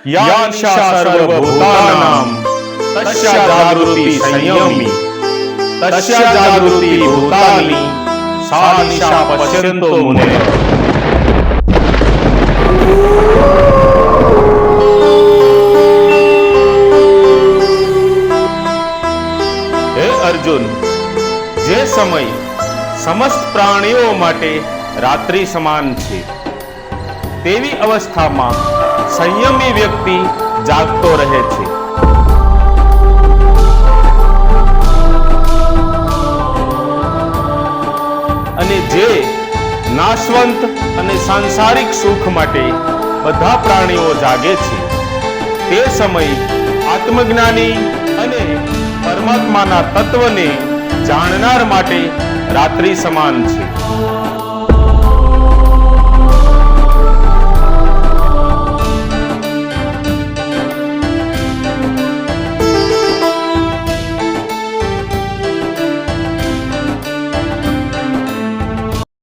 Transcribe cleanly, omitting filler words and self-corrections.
યા નિશા સર્વભૂતાનાં તસ્યા જાગૃતિ સંયમી તસ્યા જાગૃતિ ભૂતાની સા નિશા પશ્યન્તો મુનયઃ. હે અર્જુન, જે સમય સમસ્ત પ્રાણીઓ માટે રાત્રિ સમાન છે તેવી અવસ્થામાં સંયમી વ્યક્તિ જાગતો રહે છે. અને જે નાશવંત અને સાંસારિક સુખ માટે બધા પ્રાણીઓ જાગે છે તે સમય આત્મજ્ઞાની અને પરમાત્માના તત્વને જાણનાર માટે રાત્રિ સમાન છે.